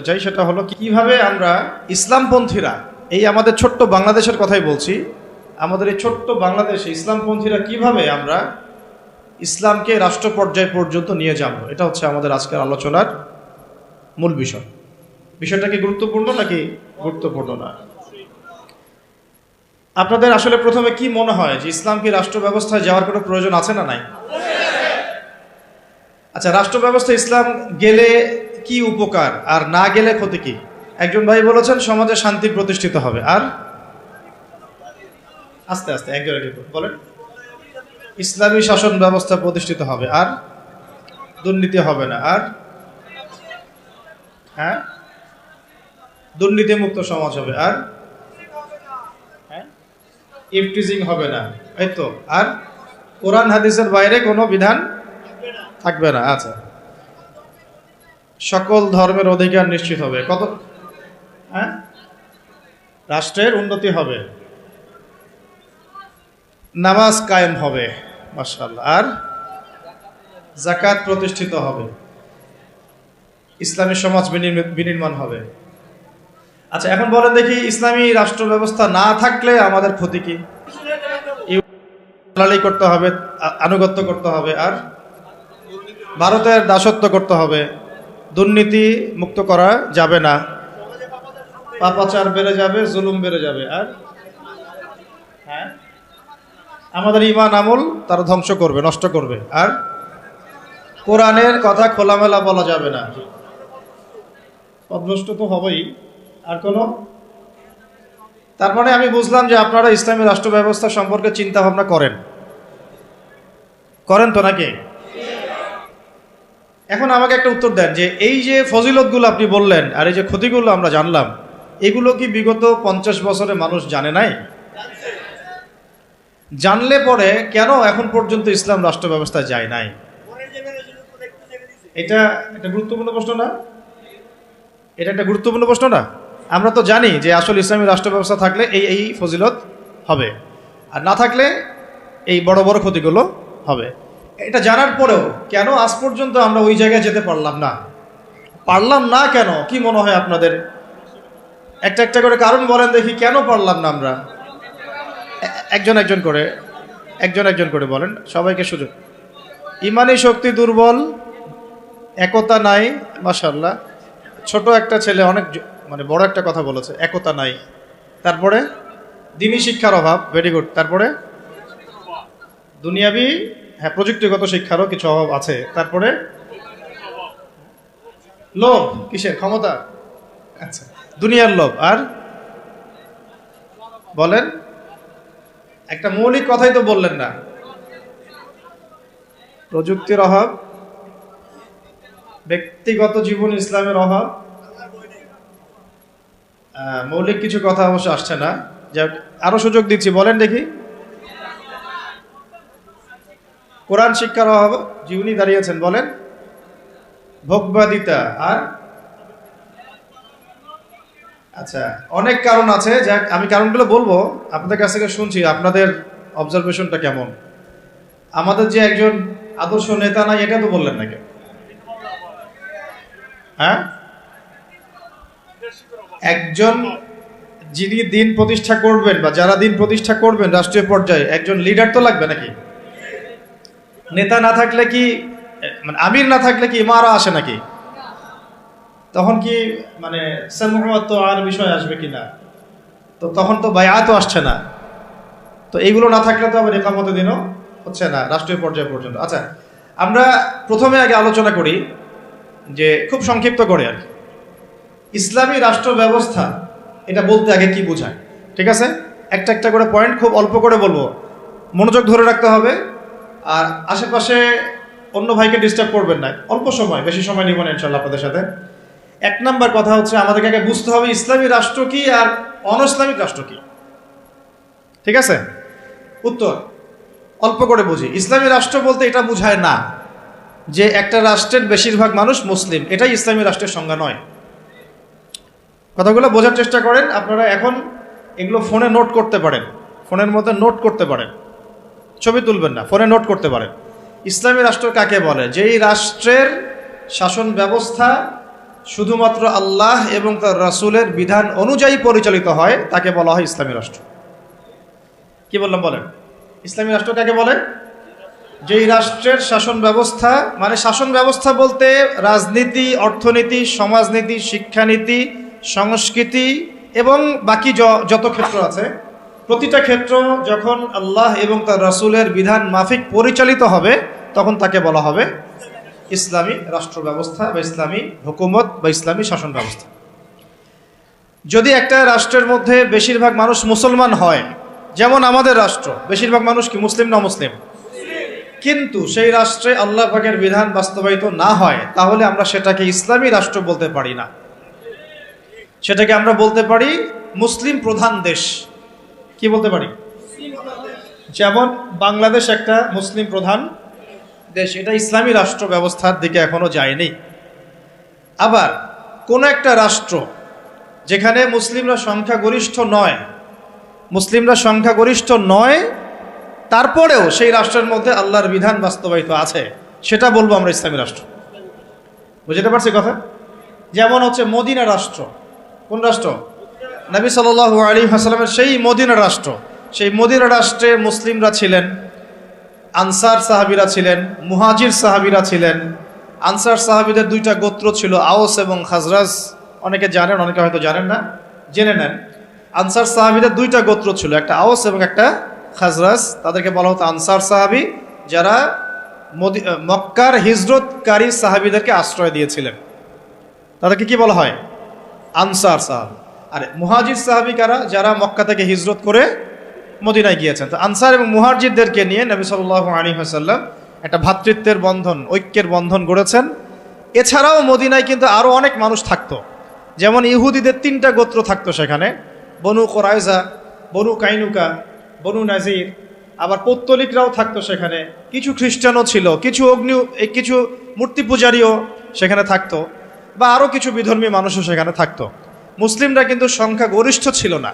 চাই সেটা হলো কিভাবে আমরা ইসলামপন্থীরা, এই আমাদের ছোট্ট বাংলাদেশের কথাই বলছি, আমাদের এই ছোট্ট বাংলাদেশে ইসলামপন্থীরা কিভাবে আমরা ইসলামকে রাষ্ট্র পর্যায় পর্যন্ত নিয়ে যাব, এটা হচ্ছে আমাদের আজকের আলোচনার মূল বিষয়। বিষয়টা কি গুরুত্বপূর্ণ নাকি গুরুত্বপূর্ণ না? আপনাদের আসলে প্রথমে কি মনে হয় যে ইসলাম কি রাষ্ট্র ব্যবস্থায় যাওয়ার কোনো প্রয়োজন আছে না নাই? আচ্ছা, রাষ্ট্র ব্যবস্থা ইসলাম গেলে কি উপকার আর না গেলে ক্ষতি কি? একজন ভাই বলেছেন সমাজে শান্তি প্রতিষ্ঠিত হবে, আর আস্তে আস্তে একজন বলেন ইসলামী শাসন ব্যবস্থা প্রতিষ্ঠিত হবে, আর দুর্নীতি হবে না, আর হ্যাঁ দুর্নীতি মুক্ত সমাজ হবে, আর ইফটিজিং হবে না, এই তো, আর কোরআন হাদিসের বাইরে কোনো বিধান থাকবে না। আচ্ছা, সকল ধর্মের অধিকার নিশ্চিত হবে, কত হ্যাঁ রাষ্ট্রের উন্নতি হবে, নামাজ কায়েম হবে, মাশাআল্লাহ, আর যাকাত প্রতিষ্ঠিত হবে, ইসলামী সমাজ বিনির্মাণ হবে। আচ্ছা, এখন বলেন দেখি ইসলামী রাষ্ট্র ব্যবস্থা না থাকলে আমাদের ক্ষতি কি? দালালি করতে হবে, আনুগত্য করতে হবে, আর ভারতের দাসত্ব করতে হবে, দুর্নীতি মুক্ত করা যাবে না, পাপাচার বেড়ে যাবে, জুলুম বেড়ে যাবে, আর হ্যাঁ আমাদের ঈমান আমল তারা ধ্বংস করবে, নষ্ট করবে, আর কোরআনের কথা খোলামেলা বলা যাবে না, পথভ্রষ্ট তো হবেই। আর কোনো? তার মানে আমি বুঝলাম যে আপনারা ইসলামী রাষ্ট্র ব্যবস্থা সম্পর্কে চিন্তা ভাবনা করেন তো নাকি? এখন আমাকে একটা উত্তর দেন যে এই যে ফজিলতগুলো আপনি বললেন আর এই যে ক্ষতিগুলো আমরা জানলাম, এগুলো কি বিগত 50 বছরে মানুষ জানে নাই? জানলে পরে কেন এখন পর্যন্ত ইসলাম রাষ্ট্র ব্যবস্থায় যায় নাই? এটা একটা গুরুত্বপূর্ণ প্রশ্ন না? এটা একটা গুরুত্বপূর্ণ প্রশ্ন না? আমরা তো জানি যে আসলে ইসলামী রাষ্ট্র ব্যবস্থা থাকলে এই ফজিলত হবে, আর না থাকলে এই বড় বড় ক্ষতিগুলো হবে। এটা জানার পরেও কেন আজ পর্যন্ত আমরা ওই জায়গায় যেতে পারলাম না কেন? কি মনে হয় আপনাদের? একটা একটা করে কারণ বলেন দেখি, কেন পারলাম না আমরা? একজন একজন করে বলেন, সবাইকে সুযোগ। ইমানি শক্তি দুর্বল, একতা নাই, মাশাআল্লাহ। ছোট একটা ছেলে অনেক মানে বড় একটা কথা বলেছে, একতা নাই। তারপরে দ্বীনি শিক্ষার অভাব, ভেরি গুড। তারপরে দুনিয়াবি, হ্যাঁ প্রযুক্তিগত শিক্ষারও কিছু অভাব আছে। তারপরে লোভ, কিসের? ক্ষমতা, আচ্ছা দুনিয়ার লোভ। আর বলেন, একটা মৌলিক কথাই তো বললেন না। প্রযুক্তির অভাব, ব্যক্তিগত জীবন ইসলামের অভাব, মৌলিক কিছু কথা অবশ্য আসছে না। যাক, আরো সুযোগ দিচ্ছি, বলেন দেখি। কোরআন শিক্ষার অভাব, জীবনী দাঁড়িয়েছেন, বলেন। ভোগবাদিতা, আর আচ্ছা অনেক কারণ আছে। যাক, আমি কারণগুলো বলবো, আপনাদের কাছ থেকে শুনছি আপনাদের অবজারভেশনটা কেমন। আমাদের যে একজন আদর্শ নেতা নাই, এটা তো বললেন নাকি? হ্যাঁ, একজন যিনি দিন প্রতিষ্ঠা করবেন বা যারা দিন প্রতিষ্ঠা করবেন রাষ্ট্রীয় পর্যায়ে, একজন লিডার তো লাগবে নাকি? নেতা না থাকলে কি, মানে আমির না থাকলে কি ইমারা আসে নাকি? তখন কি মানে সামুআত আর বিষয় আসবে কিনা? তো তখন তো বায়াতও আসছে না। তো এইগুলো না থাকলে তো আবার ইকামতের দিনও হচ্ছে না রাষ্ট্রীয় পর্যায় পর্যন্ত। আচ্ছা, আমরা প্রথমে আগে আলোচনা করি যে খুব সংক্ষিপ্ত করে আর কি, ইসলামী রাষ্ট্র ব্যবস্থা এটা বলতে আগে কি বোঝায়, ঠিক আছে? একটা একটা করে পয়েন্ট খুব অল্প করে বলবো, মনোযোগ ধরে রাখতে হবে, আর আশেপাশে অন্য ভাইকে ডিস্টার্ব করবেন না। অল্প সময়, বেশি সময় নিব না ইনশাল্লাহ আপনাদের সাথে। এক নাম্বার কথা হচ্ছে, আমাদেরকে আগে বুঝতে হবে ইসলামী রাষ্ট্র কি আর অন ইসলামিক রাষ্ট্র কি, ঠিক আছে? উত্তর অল্প করে বুঝি। ইসলামী রাষ্ট্র বলতে এটা বোঝায় না যে একটা রাষ্ট্রের বেশিরভাগ মানুষ মুসলিম, এটাই ইসলামী রাষ্ট্রের সংজ্ঞা নয়। কথাগুলো বোঝার চেষ্টা করেন। আপনারা এখন এগুলো ফোনে নোট করতে পারেন, ফোনের মধ্যে নোট করতে পারেন, ছবি তুলবেন না, ফোনে নোট করতে পারেন। ইসলামী রাষ্ট্র কাকে বলে? যেই রাষ্ট্রের শাসন ব্যবস্থা শুধুমাত্র আল্লাহ এবং তার রাসূলের বিধান অনুযায়ী পরিচালিত হয় তাকে বলা হয় ইসলামী রাষ্ট্র। কি বললাম বলেন? ইসলামী রাষ্ট্র কাকে বলে? যেই রাষ্ট্রের শাসন ব্যবস্থা, মানে শাসন ব্যবস্থা বলতে রাজনীতি, অর্থনীতি, সমাজনীতি, শিক্ষানীতি, সংস্কৃতি এবং বাকি যত ক্ষেত্র আছে, প্রতিটা ক্ষেত্র যখন আল্লাহ এবং তার রাসূলের বিধান মাফিক পরিচালিত হবে তখন তাকে বলা হবে ইসলামী রাষ্ট্র ব্যবস্থা বা ইসলামী হুকুমত বা ইসলামী শাসন ব্যবস্থা। যদি একটা রাষ্ট্রের মধ্যে বেশিরভাগ মানুষ মুসলমান হয়, যেমন আমাদের রাষ্ট্র, বেশিরভাগ মানুষ কি মুসলিম না মুসলিম, কিন্তু সেই রাষ্ট্রে আল্লাহ পাকের বিধান বাস্তবায়িত না হয়, তাহলে আমরা সেটাকে ইসলামী রাষ্ট্র বলতে পারি না। সেটাকে আমরা বলতে পারি মুসলিম প্রধান দেশ। কি বলতে পারি? যেমন বাংলাদেশ একটা মুসলিম প্রধান দেশ, এটা ইসলামী রাষ্ট্র ব্যবস্থার দিকে এখনো যায়নি। আবার কোন একটা রাষ্ট্র যেখানে মুসলিমরা সংখ্যাগরিষ্ঠ নয়, তারপরেও সেই রাষ্ট্রের মধ্যে আল্লাহর বিধান বাস্তবায়িত আছে, সেটা বলবো আমরা ইসলামী রাষ্ট্র। বুঝতে পারছি কথা? যেমন হচ্ছে মদিনা রাষ্ট্র। কোন রাষ্ট্র? নবী সাল্লাল্লাহু আলাইহি ওয়াসাল্লামের সেই মদিনা রাষ্ট্র। সেই মদিনা রাষ্ট্রে মুসলিমরা ছিলেন, আনসার সাহাবীরা ছিলেন, মুহাজির সাহাবীরা ছিলেন। আনসার সাহাবীদের দুইটা গোত্র ছিল, আওস এবং খাজরাজ। অনেকে জানেন, অনেকে হয়তো জানেন না, জেনে নেন। আনসার সাহাবীদের দুইটা গোত্র ছিল, একটা আওস এবং একটা খাজরাজ। তাদেরকে বলা হতো আনসার সাহাবী, যারা মক্কার হিজরতকারী সাহাবীদেরকে আশ্রয় দিয়েছিলেন। তাদেরকে কি বলা হয়? আনসার সাহাবী। আর মুহাজির সাহাবী কারা? যারা মক্কা থেকে হিজরত করে মদিনায় গিয়েছেন। তো আনসার এবং মুহাজিরদেরকে নিয়ে নবী সাল্লাল্লাহু আলাইহি ওয়াসাল্লাম একটা ভ্রাতৃত্বের বন্ধন, ঐক্যের বন্ধন গড়েছেন। এছাড়াও মদিনায় কিন্তু আরও অনেক মানুষ থাকতো। যেমন ইহুদিদের তিনটা গোত্র থাকতো সেখানে, বনু কোরাইজা, বনু কাইনুকা, বনু নাজির। আবার পৌত্তলিকরাও থাকতো সেখানে, কিছু খ্রিস্টানও ছিল, কিছু মূর্তি পূজারীও সেখানে থাকতো, বা আরও কিছু বিধর্মী মানুষও সেখানে থাকতো। মুসলিমরা কিন্তু সংখ্যাগরিষ্ঠ ছিল না।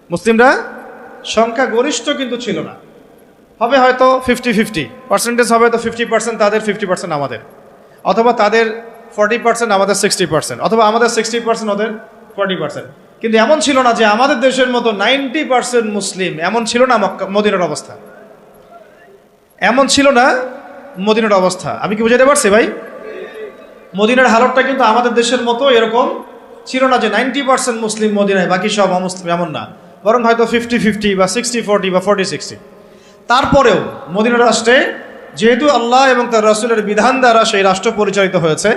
মুসলিমরা সংখ্যাগরিষ্ঠ কিন্তু ছিল না। হবে হয়তো 50-50 পার্সেন্টেজ, হবে তো 50% তাদের, 50% আমাদের, অথবা তাদের 40% আমাদের 60%, অথবা আমাদের 60% ওদের 40%। কিন্তু এমন ছিল না যে আমাদের দেশের মতো 90% মুসলিম, এমন ছিল না মদিনার অবস্থা। এমন ছিল না মদিনার অবস্থা। আমি কি বুঝাতে পারছি ভাই? মদিনার হালতটা কিন্তু আমাদের দেশের মতো এরকম ছিল না যে 90% মুসলিম মদিনায়, বাকি সব অমুসলিম, এমন না। বরং হয়তো 50-50 বা 60-40 বা 40-60। তারপরেও মদিনা রাষ্ট্রে যেহেতু আল্লাহ এবং তার রাসূলের বিধান দ্বারা সেই রাষ্ট্র পরিচালিত হয়েছে,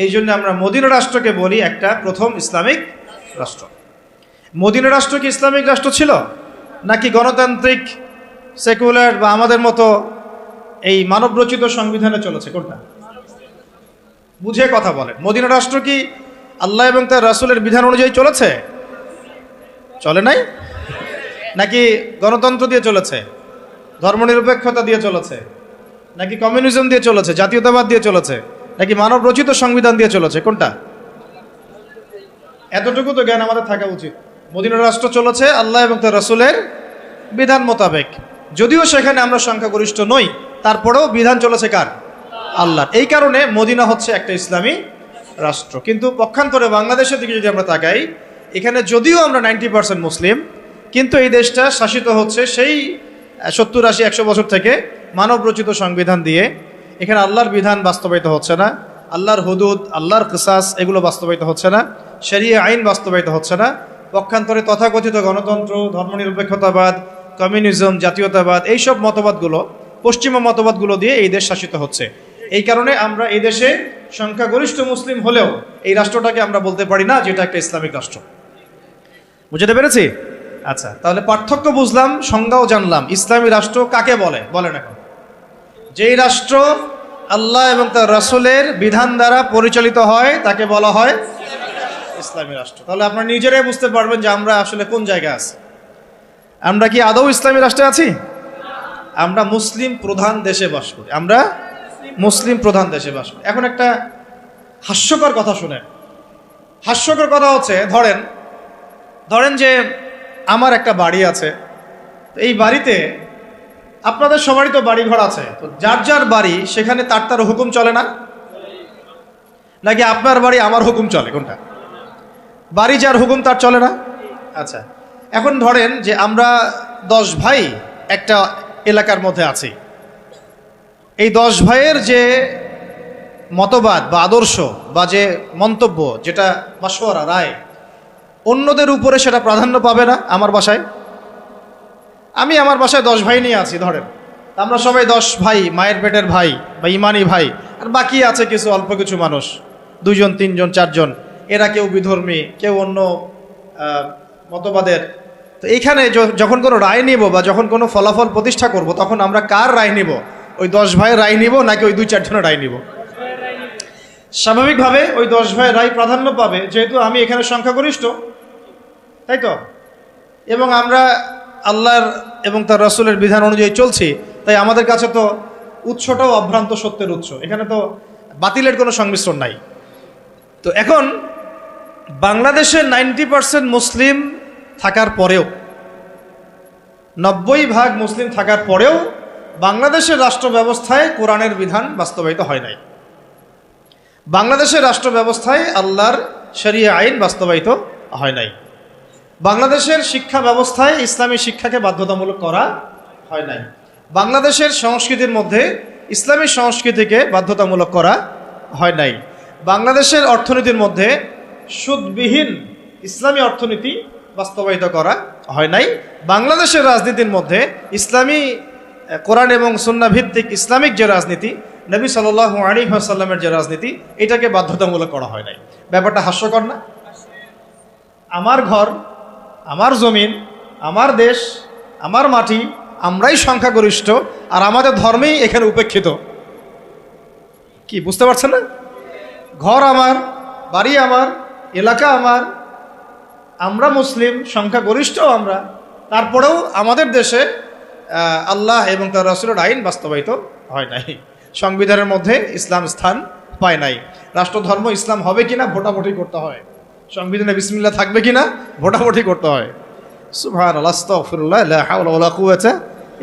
এই জন্য আমরা মদিনা রাষ্ট্রকে বলি একটা প্রথম ইসলামিক রাষ্ট্র। মদিনা রাষ্ট্র কি ইসলামিক রাষ্ট্র ছিল, নাকি গণতান্ত্রিক, সেকুলার বা আমাদের মতো এই মানবরচিত সংবিধানে চলেছে? কোনটা? বুঝে কথা বলেন। মদিনা রাষ্ট্র কি আল্লাহ এবং তার রাসূলের বিধান অনুযায়ী চলেছে? চলে নাই? নাকি গণতন্ত্র দিয়ে চলেছে, ধর্মনিরপেক্ষতা দিয়ে চলেছে, নাকি কমিউনিজম দিয়ে চলেছে, জাতীয়তাবাদ দিয়ে চলেছে, নাকি মানব রচিত সংবিধান দিয়ে চলেছে? কোনটা? এতটুকু তো জ্ঞান আমাদের থাকা উচিত। মদিনা রাষ্ট্র চলেছে আল্লাহ এবং তার রাসূলের বিধান মোতাবেক। যদিও সেখানে আমরা সংখ্যাগরিষ্ঠ নই, তারপরেও বিধান চলেছে কার? আল্লাহ। এই কারণে মদিনা হচ্ছে একটা ইসলামী রাষ্ট্র। কিন্তু পক্ষান্তরে বাংলাদেশের দিকে যদি আমরা তাকাই, এখানে যদিও আমরা 90% মুসলিম, কিন্তু এই দেশটা শাসিত হচ্ছে সেই 70-80-100 বছর থেকে মানব রচিত সংবিধান দিয়ে। এখানে আল্লাহর বিধান বাস্তবায়িত হচ্ছে না, আল্লাহর হুদুদ, আল্লাহর কিসাস, এগুলো বাস্তবায়িত হচ্ছে না, শরিয়া আইন বাস্তবায়িত হচ্ছে না। পক্ষান্তরে তথাকথিত গণতন্ত্র, ধর্মনিরপেক্ষতাবাদ, কমিউনিজম, জাতীয়তাবাদ, এইসব মতবাদগুলো, পশ্চিমা মতবাদগুলো দিয়ে এই দেশ শাসিত হচ্ছে। এই কারণে আমরা এই দেশে সংখ্যাগরিষ্ঠ মুসলিম হলেও এই রাষ্ট্রটাকে আমরা বলতে পারি না যেটা একটা ইসলামিক রাষ্ট্র। বুঝতে পেরেছি? আচ্ছা, তাহলে পার্থক্য বুঝলাম, সংজ্ঞাও জানলাম। ইসলামী রাষ্ট্র কাকে বলে? বলেন এখন। যেই রাষ্ট্র আল্লাহ এবং তার রাসূলের বিধান দ্বারা পরিচালিত হয় তাকে বলা হয় ইসলামী রাষ্ট্র। তাহলে আপনারা নিজেরাই বুঝতে পারবেন যে আমরা আসলে কোন জায়গায় আছি। আমরা কি আদৌ ইসলামী রাষ্ট্রে আছি? আমরা মুসলিম প্রধান দেশে বাস করি। আমরা মুসলিম প্রধান দেশে বাস করি। এখন একটা হাস্যকর কথা শুনেন। হাস্যকর কথা হচ্ছে, ধরেন যে আমার একটা বাড়ি আছে। এই বাড়িতে আপনাদের সবারই তো বাড়ি ঘর আছে, তো যার যার বাড়ি সেখানে তার হুকুম চলে না? নাকি আপনার বাড়ি আমার হুকুম চলে? কোনটা? বাড়ি যার হুকুম তার চলে না? আচ্ছা, এখন ধরেন যে আমরা 10 ভাই একটা এলাকার মধ্যে আছি। এই 10 ভাইয়ের যে মতবাদ বা আদর্শ বা যে মন্তব্য, যেটা মাশওয়ারা, রায়, অন্যদের উপরে সেটা প্রাধান্য পাবে না। আমার বাসায়, আমি আমার বাসায় 10 ভাই নিয়ে আছি ধরেন, আমরা সবাই 10 ভাই, মায়ের পেটের ভাই বা ইমানি ভাই, আর বাকি আছে কিছু অল্প কিছু মানুষ, 2 জন 3 জন 4 জন, এরা কেউ বিধর্মী, কেউ অন্য মতবাদের। তো এইখানে যখন কোনো রায় নিব বা যখন কোনো ফলাফল প্রতিষ্ঠা করব, তখন আমরা কার রায় নিব? ওই 10 ভাইয়ের রায় নিব নাকি ওই 2-4 জনের রায় নিব? স্বাভাবিকভাবে ওই 10 ভাইয়ের রায় প্রাধান্য পাবে, যেহেতু আমি এখানে সংখ্যাগরিষ্ঠ, তাই তো? এবং আমরা আল্লাহর এবং তার রাসূলের বিধান অনুযায়ী চলছি, তাই আমাদের কাছে তো উৎসটাও অভ্রান্ত সত্যের উৎস, এখানে তো বাতিলের কোনো সংমিশ্রণ নাই। তো এখন বাংলাদেশে 90% মুসলিম থাকার পরেও, 90% মুসলিম থাকার পরেও বাংলাদেশের রাষ্ট্র ব্যবস্থায় কোরআনের বিধান বাস্তবায়িত হয় নাই। বাংলাদেশের রাষ্ট্র ব্যবস্থায় আল্লাহর শরিয়া আইন বাস্তবায়িত হয় নাই। বাংলাদেশের শিক্ষা ব্যবস্থায় ইসলামী শিক্ষাকে বাধ্যতামূলক করা হয় নাই। বাংলাদেশের সংস্কৃতির মধ্যে ইসলামী সংস্কৃতিকে বাধ্যতামূলক করা হয় নাই। বাংলাদেশের অর্থনীতির মধ্যে সুদবিহীন ইসলামী অর্থনীতি বাস্তবায়িত করা হয় নাই। বাংলাদেশের রাজনীতির মধ্যে ইসলামী কোরআন এবং সুন্নাহ ভিত্তিক ইসলামিক যে রাজনীতি, নবী সাল্লাল্লাহু আলাইহি ওয়াসাল্লামের যে রাজনীতি, এটাকে বাধ্যতামূলক করা হয় নাই। ব্যাপারটা হাস্যকর না? আমার ঘর, আমার জমিন, আমার দেশ, আমার মাটি, আমরাই সংখ্যাগরিষ্ঠ, আর আমাদের ধর্মেই এখানে উপেক্ষিত। কি বুঝতে পারছেন না? ঘর আমার, বাড়ি আমার, এলাকা আমার, আমরা মুসলিম, সংখ্যাগরিষ্ঠ আমরা, তারপরেও আমাদের দেশে আল্লাহ এবং তার রাসূলের আইন বাস্তবায়িত হয় নাই। সংবিধানের মধ্যে ইসলাম স্থান পায় নাই। রাষ্ট্রধর্ম ইসলাম হবে কিনা ভোটাভুটি করতে হয়, সংবিধানে বিসমিল্লাহ থাকবে কিনা ভোটাভুটি করতে হয়। সুবহানাল্লাহ, আস্তাগফিরুল্লাহ, লা হাওলা ওয়ালা কুওয়াতা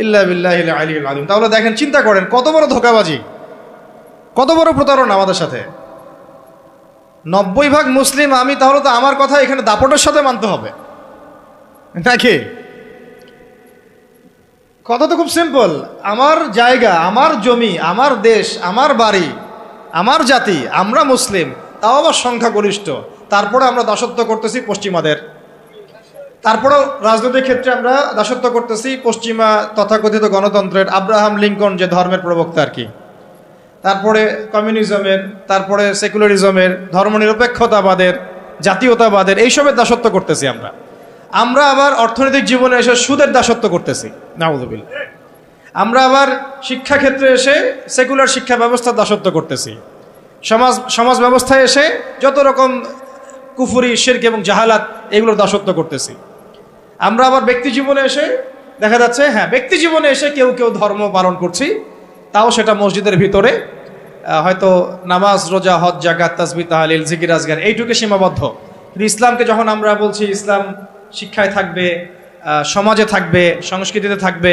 ইল্লা বিল্লাহিল আলিয়্যিল আযীম। তাহলে দেখেন, চিন্তা করেন কত বড় ধোঁকাবাজি, কত বড় প্রতারণা আমাদের সাথে। 90% মুসলিম আমি, তাহলে তো আমার কথা এখানে দাপটের সাথে মানতে হবে নাকি? কথা তো খুব সিম্পল। আমার জায়গা, আমার জমি, আমার দেশ, আমার বাড়ি, আমার জাতি, আমরা মুসলিম, তাও আবার সংখ্যাগরিষ্ঠ, তারপরে আমরা দাসত্ব করতেছি পশ্চিমাদের। তারপরেও রাজনৈতিক ক্ষেত্রে আমরা দাসত্ব করতেছি পশ্চিমা তথাকথিত গণতন্ত্রের, আব্রাহাম লিঙ্কন যে ধর্মের প্রবক্তা আর কি, তারপরে কমিউনিজমের, তারপরে সেকুলারিজমের, ধর্মনিরপেক্ষতাবাদের, জাতীয়তাবাদের, এইসবের দাসত্ব করতেছি আমরা। আমরা আবার অর্থনৈতিক জীবনে এসে সুদের দাসত্ব করতেছি, নাউযুবিল্লাহ। আমরা আবার শিক্ষাক্ষেত্রে এসে সেকুলার শিক্ষা ব্যবস্থার দাসত্ব করতেছি। সমাজ ব্যবস্থায় এসে যত রকম কুফরি, শিরক এবং জাহালাত, এগুলোর দাসত্ব করতেছি। আমরা আবার ব্যক্তি জীবনে এসে দেখা যাচ্ছে, হ্যাঁ, ব্যক্তি জীবনে এসে কেউ কেউ ধর্ম পালন করছি, তাও সেটা মসজিদের ভিতরে, হয়তো নামাজ, রোজা, হজ, যাকাত, তাসবিহ, তাহলিল, জিকির, আজগার, এইটুকু সীমাবদ্ধ। কিন্তু ইসলামকে যখন আমরা বলছি ইসলাম শিক্ষায় থাকবে, সমাজে থাকবে, সংস্কৃতিতে থাকবে,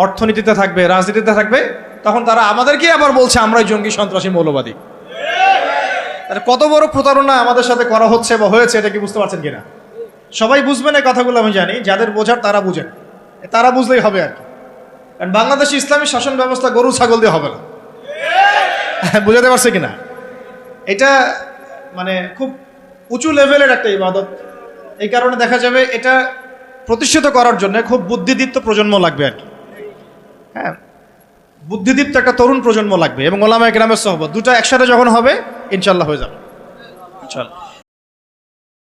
অর্থনীতিতে থাকবে, রাজনীতিতে থাকবে, তখন তারা আমাদেরকে আবার বলছে আমরাই জঙ্গি, সন্ত্রাসী, মৌলবাদী। কত বড় প্রতারণা আমাদের সাথে করা হচ্ছে বা হয়েছে, এটা কি বুঝতে পারছেন কিনা? সবাই বুঝবেন এই কথাগুলো, আমি জানি। যাদের বোঝার তারা বুঝেন, তারা বুঝলেই হবে আর কি। কারণ বাংলাদেশে ইসলামী শাসন ব্যবস্থা গরু ছাগল দিয়ে হবে না। বুঝাতে পারছে কিনা? এটা মানে খুব উঁচু লেভেলের একটা ইবাদত। এই কারণে দেখা যাবে এটা প্রতিষ্ঠিত করার জন্য খুব বুদ্ধিদীপ্ত প্রজন্ম লাগবে আর কি। হ্যাঁ, বুদ্ধিদীপ্ত একটা তরুণ প্রজন্ম লাগবে, এবং ওলামায়ে কেরামের সোহবত, দুটো একসাথে যখন হবে ইনশাল্লাহ হয়ে যাবে। চল।